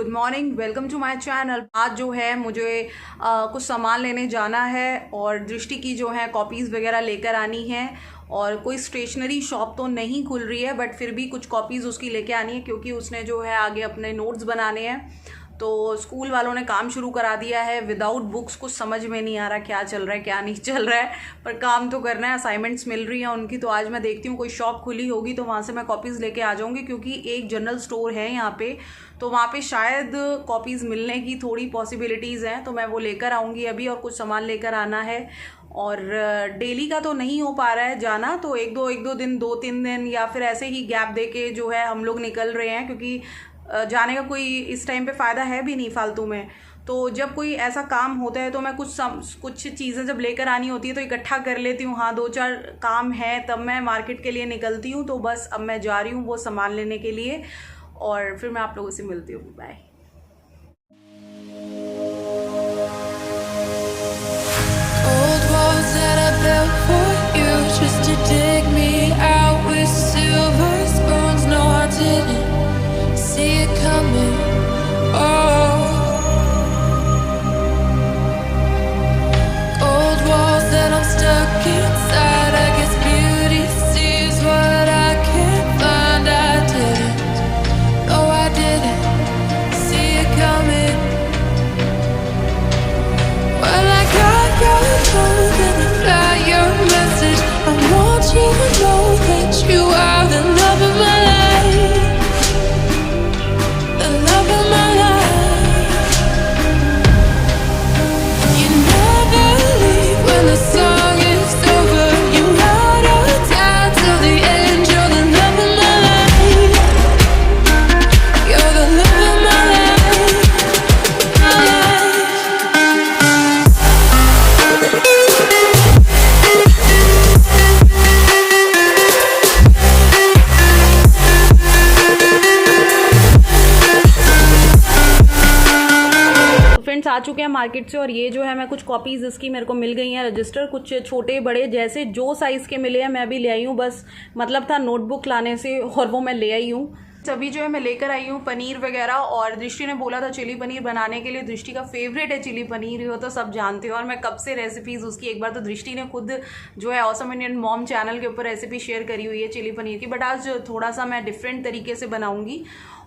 Good morning, welcome to my channel. आज जो है मुझे कुछ सामान लेने जाना है और दृष्टि की जो है कॉपीज़ वगैरह लेकर आनी है। और कोई स्टेशनरी शॉप तो नहीं खुल रही है, बट फिर भी कुछ कॉपीज़ उसकी लेके आनी है क्योंकि उसने जो है आगे अपने नोट्स बनाने हैं। तो स्कूल वालों ने काम शुरू करा दिया है विदाउट बुक्स। कुछ समझ में नहीं आ रहा क्या चल रहा है क्या नहीं चल रहा है, पर काम तो करना है। असाइनमेंट्स मिल रही हैं उनकी। तो आज मैं देखती हूँ कोई शॉप खुली होगी तो वहाँ से मैं कॉपीज़ लेके आ जाऊँगी, क्योंकि एक जनरल स्टोर है यहाँ पे, तो वहाँ पे शायद कॉपीज़ मिलने की थोड़ी पॉसिबिलिटीज़ हैं। तो मैं वो लेकर आऊँगी अभी, और कुछ सामान लेकर आना है। और डेली का तो नहीं हो पा रहा है जाना, तो एक दो दिन 2-3 दिन या फिर ऐसे ही गैप दे के जो है हम लोग निकल रहे हैं, क्योंकि जाने का कोई इस टाइम पे फ़ायदा है भी नहीं फालतू में। तो जब कोई ऐसा काम होता है तो मैं कुछ चीज़ें जब लेकर आनी होती है तो इकट्ठा कर लेती हूँ। हाँ, 2-4 काम है तब मैं मार्केट के लिए निकलती हूँ। तो बस अब मैं जा रही हूँ वो सामान लेने के लिए, और फिर मैं आप लोगों से मिलती हूँ। बाय। फ्रेंड्स आ चुके हैं मार्केट से, और ये जो है मैं कुछ कॉपीज़ इसकी मेरे को मिल गई हैं रजिस्टर, कुछ छोटे बड़े जैसे जो साइज़ के मिले हैं मैं भी ले आई हूँ। बस मतलब था नोटबुक लाने से, और वो मैं ले आई हूँ। सभी जो है मैं लेकर आई हूँ पनीर वगैरह। और दृष्टि ने बोला था चिली पनीर बनाने के लिए। दृष्टि का फेवरेट है चिली पनीर, हो तो सब जानते हो। और मैं कब से रेसिपीज़ उसकी, एक बार तो दृष्टि ने खुद जो है ऑसम इंडियन मॉम चैनल के ऊपर रेसिपी शेयर करी हुई है चिली पनीर की, बट आज थोड़ा सा मैं डिफरेंट तरीके से बनाऊँगी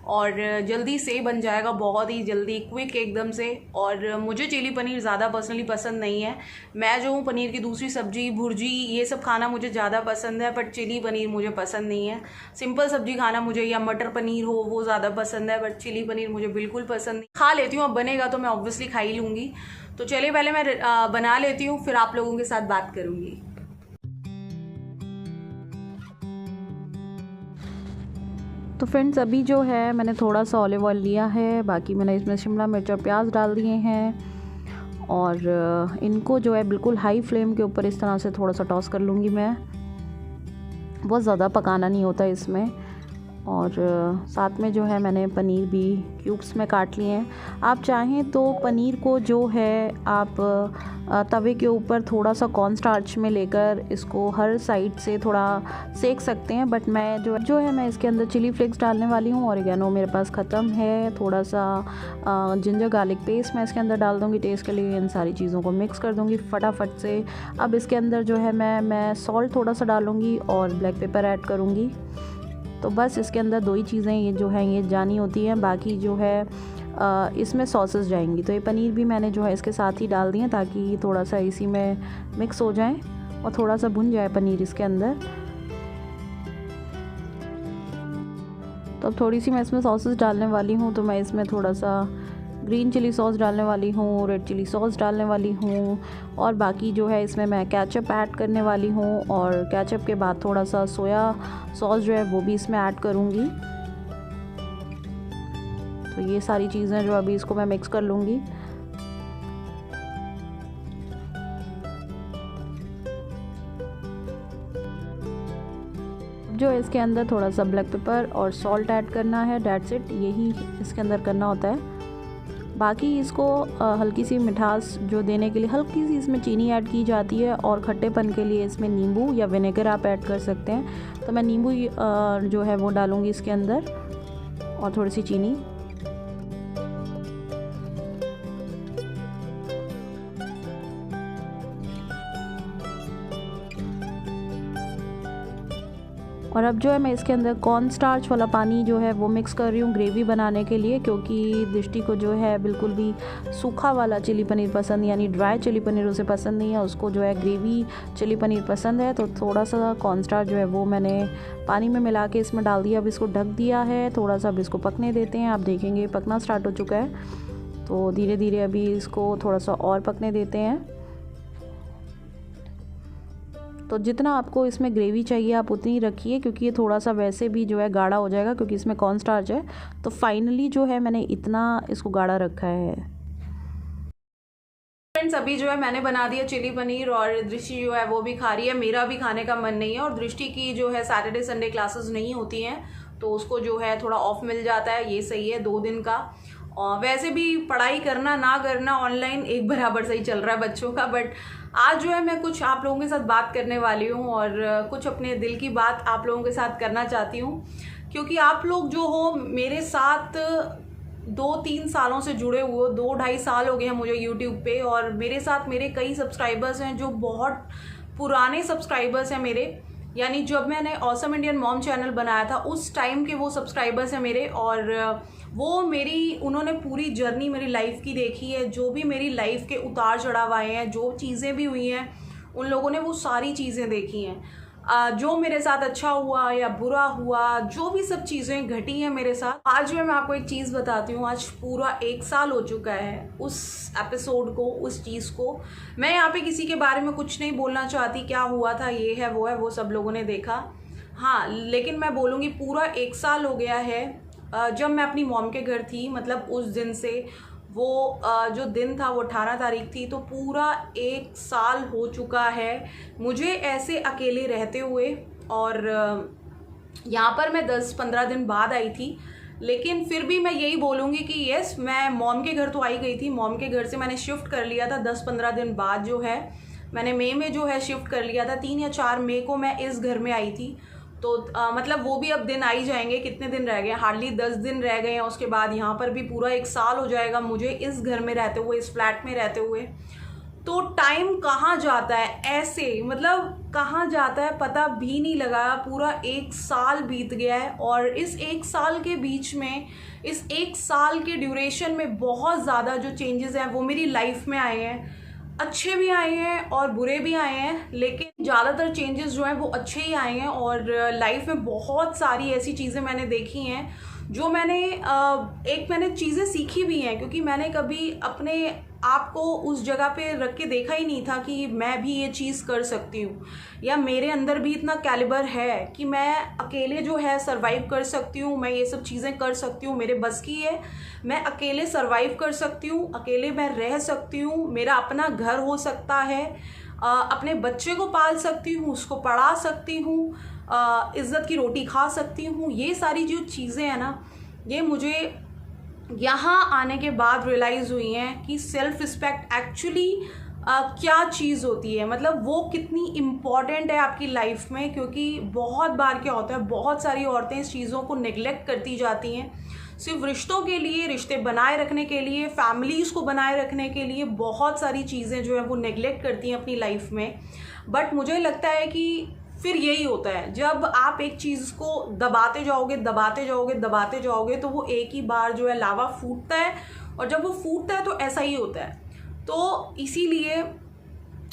और जल्दी से बन जाएगा, बहुत ही जल्दी, क्विक एकदम से। और मुझे चिली पनीर ज़्यादा पर्सनली पसंद नहीं है। मैं जो हूँ पनीर की दूसरी सब्जी, भुर्जी, ये सब खाना मुझे ज़्यादा पसंद है, बट चिली पनीर मुझे पसंद नहीं है। सिंपल सब्जी खाना मुझे, या मटर पनीर हो, वो ज़्यादा पसंद है, बट चिली पनीर मुझे बिल्कुल पसंद नहीं। खा लेती हूँ, अब बनेगा तो मैं ऑब्वियसली खा ही लूँगी। तो चलिए पहले मैं बना लेती हूँ, फिर आप लोगों के साथ बात करूँगी। तो फ्रेंड्स अभी जो है मैंने थोड़ा सा ऑलिव ऑयल लिया है, बाकी मैंने इसमें शिमला मिर्च और प्याज डाल दिए हैं। और इनको जो है बिल्कुल हाई फ्लेम के ऊपर इस तरह से थोड़ा सा टॉस कर लूँगी मैं। बहुत ज़्यादा पकाना नहीं होता इसमें। और साथ में जो है मैंने पनीर भी क्यूब्स में काट लिए हैं। आप चाहें तो पनीर को जो है आप तवे के ऊपर थोड़ा सा कॉर्न स्टार्च में लेकर इसको हर साइड से थोड़ा सेक सकते हैं, बट मैं जो है मैं इसके अंदर चिली फ्लेक्स डालने वाली हूँ। ऑरिगेनो मेरे पास ख़त्म है। थोड़ा सा जिंजर गार्लिक पेस्ट मैं इसके अंदर डाल दूँगी टेस्ट के लिए। इन सारी चीज़ों को मिक्स कर दूँगी फटाफट से। अब इसके अंदर जो है मैं सॉल्ट थोड़ा सा डालूँगी और ब्लैक पेपर ऐड करूँगी। तो बस इसके अंदर 2 ही चीज़ें ये जो हैं ये जानी होती हैं, बाकी जो है इसमें सॉसेस जाएंगी। तो ये पनीर भी मैंने जो है इसके साथ ही डाल दिए ताकि थोड़ा सा इसी में मिक्स हो जाए और थोड़ा सा भुन जाए पनीर इसके अंदर। तो अब थोड़ी सी मैं इसमें सॉसेस डालने वाली हूँ। तो मैं इसमें थोड़ा सा ग्रीन चिली सॉस डालने वाली हूँ, रेड चिली सॉस डालने वाली हूँ, और बाकी जो है इसमें मैं केचप ऐड करने वाली हूँ। और केचप के बाद थोड़ा सा सोया सॉस जो है वो भी इसमें ऐड करूँगी। तो ये सारी चीज़ें जो अभी इसको मैं मिक्स कर लूँगी। जो इसके अंदर थोड़ा सा ब्लैक पेपर और सॉल्ट ऐड करना है, डेट्स इट, यही इसके अंदर करना होता है। बाकी इसको हल्की सी मिठास जो देने के लिए हल्की सी इसमें चीनी ऐड की जाती है, और खट्टेपन के लिए इसमें नींबू या विनेगर आप ऐड कर सकते हैं। तो मैं नींबू जो है वो डालूँगी इसके अंदर, और थोड़ी सी चीनी। और अब जो है मैं इसके अंदर कॉर्न स्टार्च वाला पानी जो है वो मिक्स कर रही हूँ ग्रेवी बनाने के लिए, क्योंकि दृष्टि को जो है बिल्कुल भी सूखा वाला चिली पनीर पसंद, यानी ड्राई चिली पनीर उसे पसंद नहीं है, उसको जो है ग्रेवी चिली पनीर पसंद है। तो थोड़ा सा कॉर्न स्टार्च जो है वो मैंने पानी में मिला के इसमें डाल दिया। अब इसको ढक दिया है थोड़ा सा, अब इसको पकने देते हैं। आप देखेंगे पकना स्टार्ट हो चुका है, तो धीरे धीरे अभी इसको थोड़ा सा और पकने देते हैं। तो जितना आपको इसमें ग्रेवी चाहिए आप उतनी रखिए, क्योंकि ये थोड़ा सा वैसे भी जो है गाढ़ा हो जाएगा, क्योंकि इसमें कॉर्न स्टार्च है। तो फाइनली जो है मैंने इतना इसको गाढ़ा रखा है। फ्रेंड्स अभी जो है मैंने बना दिया चिली पनीर और दृष्टि जो है वो भी खा रही है। मेरा भी खाने का मन नहीं है, और दृष्टि की जो है सैटरडे संडे क्लासेस नहीं होती हैं, तो उसको जो है थोड़ा ऑफ मिल जाता है, ये सही है 2 दिन का। और वैसे भी पढ़ाई करना ना करना ऑनलाइन एक बराबर सही चल रहा है बच्चों का। बट आज जो है मैं कुछ आप लोगों के साथ बात करने वाली हूँ, और कुछ अपने दिल की बात आप लोगों के साथ करना चाहती हूँ, क्योंकि आप लोग जो हो मेरे साथ 2-3 सालों से जुड़े हुए, 2-2.5 साल हो गए हैं मुझे यूट्यूब पे, और मेरे साथ मेरे कई सब्सक्राइबर्स हैं जो बहुत पुराने सब्सक्राइबर्स हैं मेरे, यानी जब मैंने ऑसम इंडियन मॉम चैनल बनाया था उस टाइम के वो सब्सक्राइबर्स हैं मेरे। और वो उन्होंने पूरी जर्नी मेरी लाइफ की देखी है, जो भी मेरी लाइफ के उतार चढ़ाव आए हैं, जो चीज़ें भी हुई हैं उन लोगों ने वो सारी चीज़ें देखी हैं। जो मेरे साथ अच्छा हुआ या बुरा हुआ, जो भी सब चीज़ें घटी हैं मेरे साथ। आज मैं आपको एक चीज़ बताती हूँ, आज पूरा 1 साल हो चुका है उस एपिसोड को, उस चीज़ को। मैं यहाँ पे किसी के बारे में कुछ नहीं बोलना चाहती, क्या हुआ था ये है वो सब लोगों ने देखा। हाँ, लेकिन मैं बोलूँगी पूरा 1 साल हो गया है जब मैं अपनी मॉम के घर थी, मतलब उस दिन से वो जो दिन था वो 18 तारीख थी, तो पूरा 1 साल हो चुका है मुझे ऐसे अकेले रहते हुए। और यहाँ पर मैं 10-15 दिन बाद आई थी, लेकिन फिर भी मैं यही बोलूँगी कि यस, मैं मॉम के घर तो आई गई थी, मॉम के घर से मैंने शिफ्ट कर लिया था 10-15 दिन बाद। जो है मैंने मई में जो है शिफ्ट कर लिया था, 3 या 4 मई को मैं इस घर में आई थी। तो मतलब वो भी अब दिन आ ही जाएंगे, कितने दिन रह गए, हार्डली 10 दिन रह गए हैं। उसके बाद यहाँ पर भी पूरा 1 साल हो जाएगा मुझे इस घर में रहते हुए, इस फ्लैट में रहते हुए। तो टाइम कहाँ जाता है ऐसे, मतलब कहाँ जाता है पता भी नहीं लगा। पूरा 1 साल बीत गया है, और इस 1 साल के बीच में, इस 1 साल के ड्यूरेशन में बहुत ज़्यादा जो चेंजेस हैं वो मेरी लाइफ में आए हैं। अच्छे भी आए हैं और बुरे भी आए हैं, लेकिन ज़्यादातर चेंजेस जो हैं वो अच्छे ही आए हैं। और लाइफ में बहुत सारी ऐसी चीज़ें मैंने देखी हैं जो मैंने चीज़ें सीखी भी हैं, क्योंकि मैंने कभी अपने आप को उस जगह पे रख के देखा ही नहीं था कि मैं भी ये चीज़ कर सकती हूँ, या मेरे अंदर भी इतना कैलिबर है कि मैं अकेले जो है सरवाइव कर सकती हूँ, मैं ये सब चीज़ें कर सकती हूँ, मेरे बस की है, मैं अकेले सरवाइव कर सकती हूँ, अकेले मैं रह सकती हूँ, मेरा अपना घर हो सकता है, अपने बच्चे को पाल सकती हूँ, उसको पढ़ा सकती हूँ, इज़्ज़त की रोटी खा सकती हूँ। ये सारी जो चीज़ें हैं ना, ये मुझे यहाँ आने के बाद रियलाइज़ हुई हैं कि सेल्फ रिस्पेक्ट एक्चुअली क्या चीज़ होती है, मतलब वो कितनी इम्पॉर्टेंट है आपकी लाइफ में। क्योंकि बहुत बार क्या होता है, बहुत सारी औरतें इस चीज़ों को नेग्लेक्ट करती जाती हैं, सिर्फ रिश्तों के लिए, रिश्ते बनाए रखने के लिए, फैमिलीज़ को बनाए रखने के लिए बहुत सारी चीज़ें जो है वो नेग्लेक्ट करती हैं अपनी लाइफ में। बट मुझे लगता है कि फिर यही होता है, जब आप एक चीज़ को दबाते जाओगे, दबाते जाओगे, दबाते जाओगे, तो वो एक ही बार जो है लावा फूटता है, और जब वो फूटता है तो ऐसा ही होता है। तो इसीलिए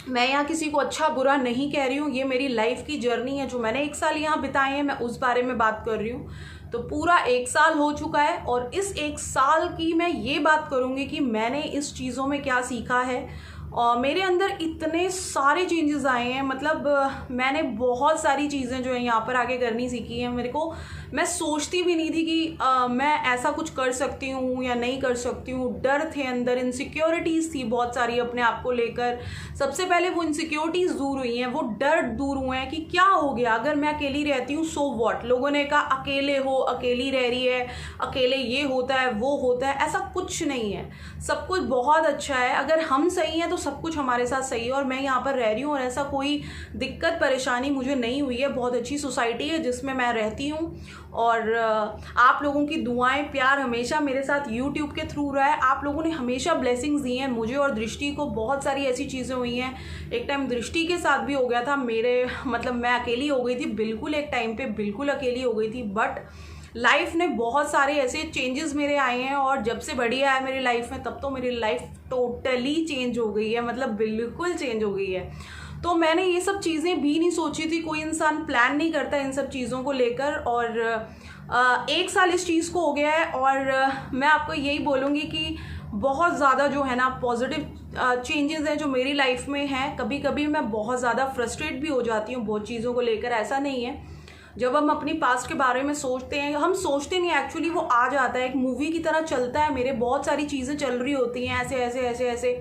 मैं यहाँ किसी को अच्छा बुरा नहीं कह रही हूँ, ये मेरी लाइफ की जर्नी है, जो मैंने 1 साल यहाँ बिताए हैं, मैं उस बारे में बात कर रही हूँ। तो पूरा 1 साल हो चुका है, और इस 1 साल की मैं ये बात करूँगी कि मैंने इस चीज़ों में क्या सीखा है। और मेरे अंदर इतने सारे चेंजेस आए हैं, मतलब मैंने बहुत सारी चीज़ें जो है यहाँ पर आके करनी सीखी हैं। मैं सोचती भी नहीं थी कि मैं ऐसा कुछ कर सकती हूँ या नहीं कर सकती हूँ। डर थे अंदर, इनसिक्योरिटीज़ थी बहुत सारी अपने आप को लेकर। सबसे पहले वो इनसिक्योरिटीज़ दूर हुई हैं, वो डर दूर हुए हैं कि क्या हो गया अगर मैं अकेली रहती हूँ, सो व्हाट। लोगों ने कहा अकेले हो, अकेली रह रही है, अकेले ये होता है वो होता है, ऐसा कुछ नहीं है, सब कुछ बहुत अच्छा है। अगर हम सही हैं तो सब कुछ हमारे साथ सही है और मैं यहाँ पर रह रही हूँ और ऐसा कोई दिक्कत परेशानी मुझे नहीं हुई है। बहुत अच्छी सोसाइटी है जिसमें मैं रहती हूँ और आप लोगों की दुआएं प्यार हमेशा मेरे साथ यूट्यूब के थ्रू रहा है। आप लोगों ने हमेशा ब्लेसिंग्स दी हैं मुझे और दृष्टि को। बहुत सारी ऐसी चीज़ें हुई हैं, एक टाइम दृष्टि के साथ भी हो गया था मेरे, मतलब मैं अकेली हो गई थी बिल्कुल, एक टाइम पे बिल्कुल अकेली हो गई थी। बट लाइफ ने बहुत सारे ऐसे चेंजेस मेरे आए हैं और जब से बढ़िया है मेरी लाइफ में तब तो मेरी लाइफ टोटली चेंज हो गई है, मतलब बिल्कुल चेंज हो गई है। तो मैंने ये सब चीज़ें भी नहीं सोची थी, कोई इंसान प्लान नहीं करता इन सब चीज़ों को लेकर। और 1 साल इस चीज़ को हो गया है और मैं आपको यही बोलूँगी कि बहुत ज़्यादा जो है ना पॉजिटिव चेंजेस हैं जो मेरी लाइफ में हैं। कभी कभी मैं बहुत ज़्यादा फ्रस्ट्रेट भी हो जाती हूँ बहुत चीज़ों को लेकर, ऐसा नहीं है। जब हम अपनी पास्ट के बारे में सोचते हैं, हम सोचते नहीं एक्चुअली, वो आ जाता है, एक मूवी की तरह चलता है मेरे, बहुत सारी चीज़ें चल रही होती हैं ऐसे ऐसे ऐसे ऐसे।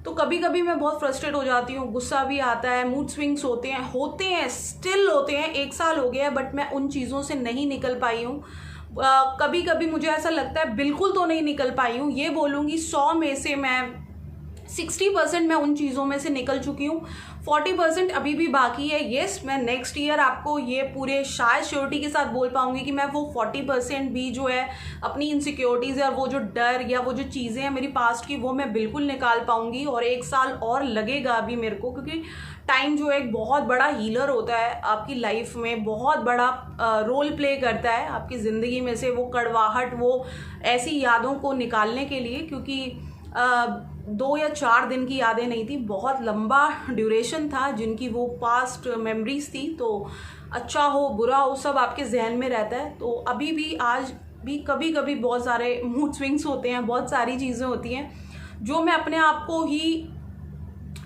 तो कभी कभी मैं बहुत फ्रस्ट्रेट हो जाती हूँ, गुस्सा भी आता है, मूड स्विंग्स होते हैं स्टिल होते हैं। 1 साल हो गया है बट मैं उन चीज़ों से नहीं निकल पाई हूँ। कभी कभी मुझे ऐसा लगता है बिल्कुल तो नहीं निकल पाई हूँ, ये बोलूँगी 100 में से मैं 60% मैं उन चीज़ों में से निकल चुकी हूँ, 40% अभी भी बाकी है। येस, मैं नेक्स्ट ईयर आपको ये पूरे शायद श्योरिटी के साथ बोल पाऊंगी कि मैं वो 40% भी जो है अपनी इनसिक्योरिटीज़ या वो जो डर या वो जो चीज़ें हैं मेरी पास्ट की, वो मैं बिल्कुल निकाल पाऊंगी। और 1 साल और लगेगा अभी मेरे को, क्योंकि टाइम जो है एक बहुत बड़ा हीलर होता है आपकी लाइफ में, बहुत बड़ा रोल प्ले करता है आपकी ज़िंदगी में से वो कड़वाहट, वो ऐसी यादों को निकालने के लिए। क्योंकि 2 या 4 दिन की यादें नहीं थी, बहुत लंबा ड्यूरेशन था जिनकी वो पास्ट मेमोरीज थी। तो अच्छा हो बुरा हो सब आपके जहन में रहता है। तो अभी भी आज भी कभी कभी बहुत सारे मूड स्विंग्स होते हैं, बहुत सारी चीज़ें होती हैं जो मैं अपने आप को ही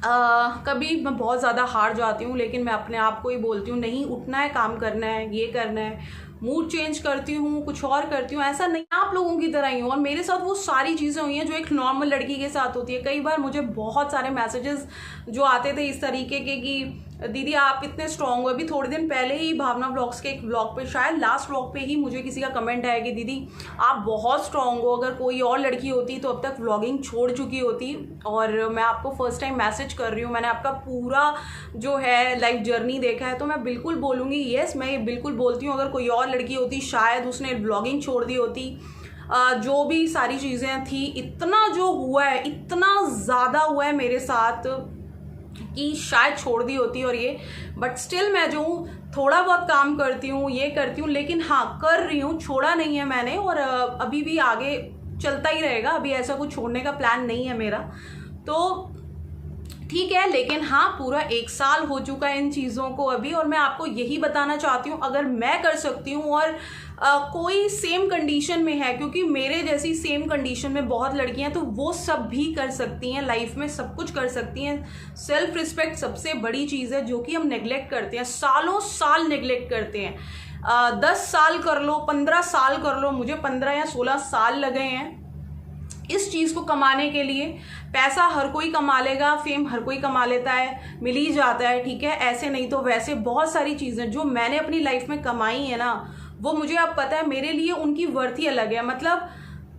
कभी मैं बहुत ज़्यादा हार जाती हूँ, लेकिन मैं अपने आप को ही बोलती हूँ नहीं, उठना है, काम करना है, ये करना है, मूड चेंज करती हूँ, कुछ और करती हूँ। ऐसा नहीं, आप लोगों की तरह ही हूँ और मेरे साथ वो सारी चीज़ें हुई हैं जो एक नॉर्मल लड़की के साथ होती है। कई बार मुझे बहुत सारे मैसेजेस जो आते थे इस तरीके के कि दीदी आप इतने स्ट्रांग हो। अभी थोड़े दिन पहले ही भावना व्लॉग्स के एक व्लॉग पे, शायद लास्ट व्लॉग पे ही मुझे किसी का कमेंट आया कि दीदी आप बहुत स्ट्रांग हो, अगर कोई और लड़की होती तो अब तक व्लॉगिंग छोड़ चुकी होती। और मैं आपको फर्स्ट टाइम मैसेज कर रही हूँ, मैंने आपका पूरा जो है लाइफ जर्नी देखा है, तो मैं बिल्कुल बोलूँगी येस, मैं ये बिल्कुल बोलती हूँ अगर कोई और लड़की होती शायद उसने व्लॉगिंग छोड़ दी होती। जो भी सारी चीज़ें थी, इतना जो हुआ है, इतना ज़्यादा हुआ है मेरे साथ कि शायद छोड़ दी होती। और ये बट स्टिल मैं जो हूँ थोड़ा बहुत काम करती हूँ, ये करती हूँ, लेकिन हाँ कर रही हूँ, छोड़ा नहीं है मैंने और अभी भी आगे चलता ही रहेगा। अभी ऐसा कुछ छोड़ने का प्लान नहीं है मेरा, तो ठीक है। लेकिन हाँ पूरा 1 साल हो चुका है इन चीज़ों को अभी, और मैं आपको यही बताना चाहती हूँ अगर मैं कर सकती हूँ और कोई सेम कंडीशन में है, क्योंकि मेरे जैसी सेम कंडीशन में बहुत लड़कियां हैं, तो वो सब भी कर सकती हैं, लाइफ में सब कुछ कर सकती हैं। सेल्फ रिस्पेक्ट सबसे बड़ी चीज़ है जो कि हम नेग्लेक्ट करते हैं, सालों साल नेग्लेक्ट करते हैं। 10 साल कर लो, 15 साल कर लो, मुझे 15 या 16 साल लगे हैं इस चीज़ को कमाने के लिए। पैसा हर कोई कमा लेगा, फेम हर कोई कमा लेता है, मिल ही जाता है, ठीक है, ऐसे नहीं तो वैसे। बहुत सारी चीज़ें जो मैंने अपनी लाइफ में कमाई है ना, वो मुझे अब पता है मेरे लिए उनकी वर्थ ही अलग है। मतलब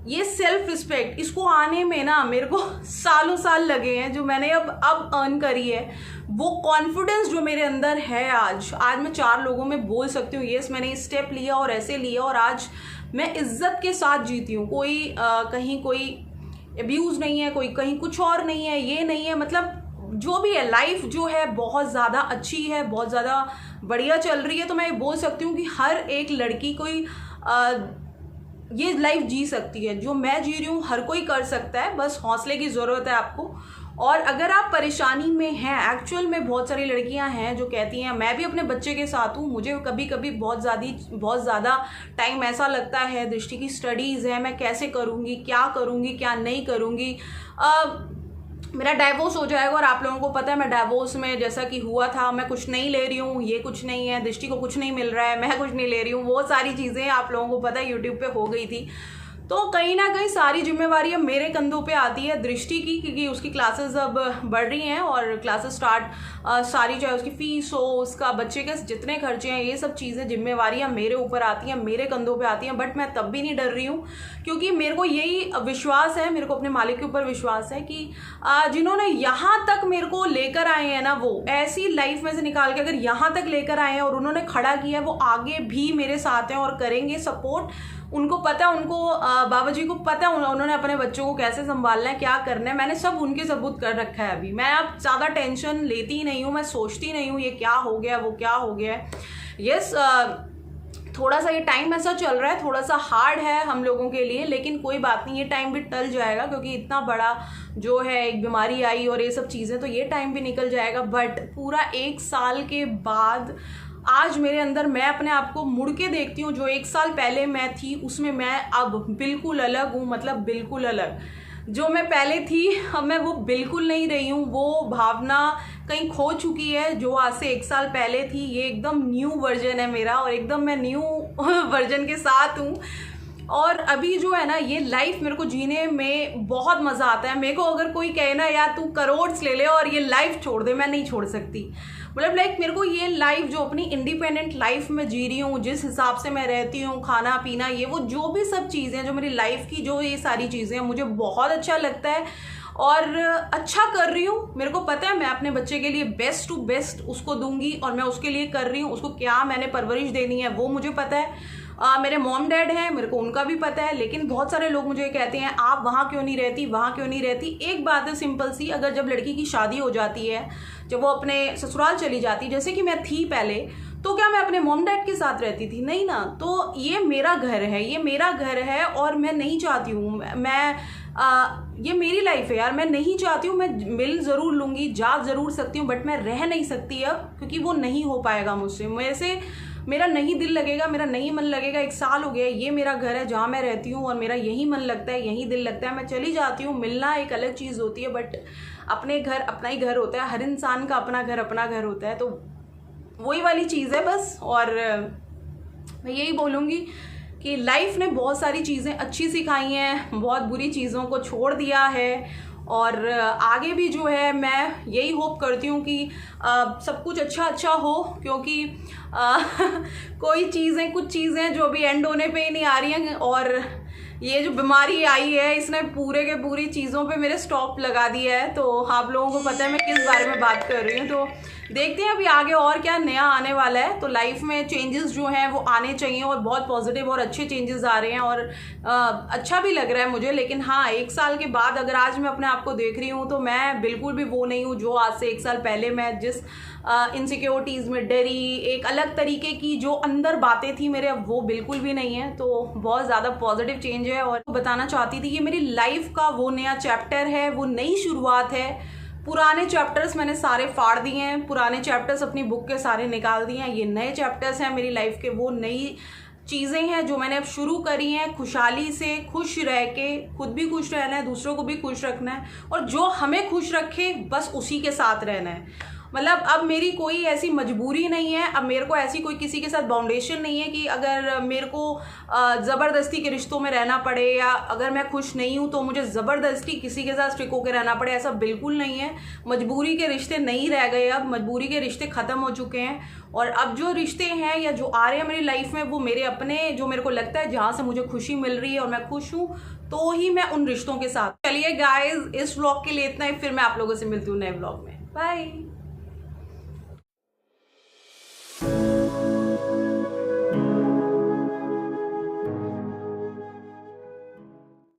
ये सेल्फ रिस्पेक्ट, इसको आने में ना मेरे को सालों साल लगे हैं, जो मैंने अब अर्न करी है। वो कॉन्फिडेंस जो मेरे अंदर है आज मैं 4 लोगों में बोल सकती हूँ यस मैंने स्टेप लिया और ऐसे लिया और आज मैं इज्जत के साथ जीती हूँ। कोई कहीं कोई अब्यूज़ नहीं है, कोई कहीं कुछ और नहीं है, ये नहीं है, मतलब जो भी है लाइफ जो है बहुत ज़्यादा अच्छी है, बहुत ज़्यादा बढ़िया चल रही है। तो मैं ये बोल सकती हूँ कि हर एक लड़की कोई ये लाइफ जी सकती है, जो मैं जी रही हूँ हर कोई कर सकता है, बस हौसले की ज़रूरत है आपको। और अगर आप परेशानी में हैं, एक्चुअल में बहुत सारी लड़कियां हैं जो कहती हैं मैं भी अपने बच्चे के साथ हूँ, मुझे कभी कभी बहुत ज़्यादा टाइम ऐसा लगता है, दृष्टि की स्टडीज़ है, मैं कैसे करूँगी, क्या नहीं करूँगी, मेरा डाइवोर्स हो जाएगा। और आप लोगों को पता है मैं डाइवोर्स में जैसा कि हुआ था, मैं कुछ नहीं ले रही हूँ, ये कुछ नहीं है, दृष्टि को कुछ नहीं मिल रहा है, मैं कुछ नहीं ले रही हूँ, वो सारी चीज़ें आप लोगों को पता है यूट्यूब पे हो गई थी। तो कहीं ना कहीं सारी जिम्मेवारी अब मेरे कंधों पे आती है दृष्टि की, क्योंकि उसकी क्लासेस अब बढ़ रही हैं और क्लासेस स्टार्ट सारी, चाहे उसकी फीस हो, उसका बच्चे के जितने खर्चे हैं, ये सब चीज़ें जिम्मेवारियां मेरे ऊपर आती हैं, मेरे कंधों पे आती हैं। बट मैं तब भी नहीं डर रही हूँ, क्योंकि मेरे को यही विश्वास है, मेरे को अपने मालिक के ऊपर विश्वास है कि जिन्होंने यहाँ तक मेरे को लेकर आए हैं ना, वो ऐसी लाइफ में से निकाल के अगर यहाँ तक लेकर आए हैं और उन्होंने खड़ा किया है, वो आगे भी मेरे साथ हैं और करेंगे सपोर्ट। उनको पता है, उनको बाबा जी को पता है उन्होंने अपने बच्चों को कैसे संभालना है, क्या करना है। मैंने सब उनके सबूत कर रखा है। अभी मैं अब ज़्यादा टेंशन लेती ही नहीं हूँ, मैं सोचती नहीं हूँ ये क्या हो गया, वो क्या हो गया है। यस, थोड़ा सा ये टाइम ऐसा चल रहा है, थोड़ा सा हार्ड है हम लोगों के लिए, लेकिन कोई बात नहीं, ये टाइम भी टल जाएगा, क्योंकि इतना बड़ा जो है एक बीमारी आई और ये सब चीज़ें, तो ये टाइम भी निकल जाएगा। बट पूरा 1 साल के बाद आज मेरे अंदर, मैं अपने आप को मुड़ के देखती हूँ, जो 1 साल पहले मैं थी उसमें मैं अब बिल्कुल अलग हूँ, मतलब बिल्कुल अलग। जो मैं पहले थी अब मैं वो बिल्कुल नहीं रही हूँ, वो भावना कहीं खो चुकी है जो आज से 1 साल पहले थी। ये एकदम न्यू वर्जन है मेरा और एकदम मैं न्यू वर्जन के साथ हूँ। और अभी जो है ना, ये लाइफ मेरे को जीने में बहुत मज़ा आता है। मेरे को अगर कोई कहे ना यार तू करोड़्स ले ले और ये लाइफ छोड़ दे, मैं नहीं छोड़ सकती। मतलब लाइक मेरे को ये लाइफ जो अपनी इंडिपेंडेंट लाइफ में जी रही हूँ, जिस हिसाब से मैं रहती हूँ, खाना पीना, ये वो जो भी सब चीज़ें जो मेरी लाइफ की, जो ये सारी चीज़ें हैं, मुझे बहुत अच्छा लगता है और अच्छा कर रही हूँ। मेरे को पता है मैं अपने बच्चे के लिए बेस्ट टू बेस्ट उसको दूंगी और मैं उसके लिए कर रही हूँ। उसको क्या मैंने परवरिश देनी है वो मुझे पता है। मेरे मॉम डैड हैं, मेरे को उनका भी पता है। लेकिन बहुत सारे लोग मुझे कहते हैं आप वहाँ क्यों नहीं रहती, वहाँ क्यों नहीं रहती। एक बात है सिंपल सी, अगर जब लड़की की शादी हो जाती है, जब वो अपने ससुराल चली जाती, जैसे कि मैं थी पहले, तो क्या मैं अपने मॉम डैड के साथ रहती थी? नहीं ना। तो ये मेरा घर है, ये मेरा घर है और मैं नहीं चाहती हूँ, ये मेरी लाइफ है यार, मैं नहीं चाहती हूँ। मैं मिल ज़रूर लूँगी, जा ज़रूर सकती हूँ, बट मैं रह नहीं सकती अब, क्योंकि वो नहीं हो पाएगा मुझसे। मेरे से मेरा नहीं दिल लगेगा, मेरा नहीं मन लगेगा। 1 साल हो गया, ये मेरा घर है जहाँ मैं रहती हूँ और मेरा यही मन लगता है, यही दिल लगता है। मैं चली जाती हूँ, मिलना एक अलग चीज़ होती है, बट अपने घर अपना ही घर होता है। हर इंसान का अपना घर होता है, तो वही वाली चीज़ है बस। और मैं यही बोलूँगी कि लाइफ ने बहुत सारी चीज़ें अच्छी सिखाई हैं, बहुत बुरी चीज़ों को छोड़ दिया है और आगे भी जो है मैं यही होप करती हूँ कि सब कुछ अच्छा हो, क्योंकि कोई चीज़ें, कुछ चीज़ें जो अभी एंड होने पे ही नहीं आ रही हैं। और ये जो बीमारी आई है इसने पूरे के पूरी चीज़ों पे मेरे स्टॉप लगा दिया है। तो आप लोगों को पता है मैं किस बारे में बात कर रही हूँ। तो देखते हैं अभी आगे और क्या नया आने वाला है। तो लाइफ में चेंजेस जो हैं वो आने चाहिए और बहुत पॉजिटिव और अच्छे चेंजेस आ रहे हैं और अच्छा भी लग रहा है मुझे। लेकिन हाँ, 1 साल के बाद अगर आज मैं अपने आप को देख रही हूँ तो मैं बिल्कुल भी वो नहीं हूँ जो आज से 1 साल पहले मैं जिस इनसिक्योरिटीज़ में डरी, एक अलग तरीके की जो अंदर बातें थी मेरे, अब वो बिल्कुल भी नहीं है। तो बहुत ज़्यादा पॉजिटिव चेंज है और बताना चाहती थी कि मेरी लाइफ का वो नया चैप्टर है, वो नई शुरुआत है। पुराने चैप्टर्स मैंने सारे फाड़ दिए हैं, पुराने चैप्टर्स अपनी बुक के सारे निकाल दिए हैं। ये नए चैप्टर्स हैं मेरी लाइफ के, वो नई चीज़ें हैं जो मैंने अब शुरू करी हैं। खुशहाली से खुश रह के, खुद भी खुश रहना है, दूसरों को भी खुश रखना है और जो हमें खुश रखे बस उसी के साथ रहना है। मतलब अब मेरी कोई ऐसी मजबूरी नहीं है, अब मेरे को ऐसी कोई किसी के साथ बाउंडेशन नहीं है कि अगर मेरे को ज़बरदस्ती के रिश्तों में रहना पड़े या अगर मैं खुश नहीं हूँ तो मुझे ज़बरदस्ती किसी के साथ स्टिक होकर रहना पड़े, ऐसा बिल्कुल नहीं है। मजबूरी के रिश्ते नहीं रह गए, अब मजबूरी के रिश्ते ख़त्म हो चुके हैं और अब जो रिश्ते हैं या जो आ रहे हैं मेरी लाइफ में वो मेरे अपने, जो मेरे को लगता है जहाँ से मुझे खुशी मिल रही है और मैं खुश हूँ, तो ही मैं उन रिश्तों के साथ। चलिए गाइज, इस व्लॉग के लिए इतना ही, फिर मैं आप लोगों से मिलती हूँ नए व्लॉग में। बाय।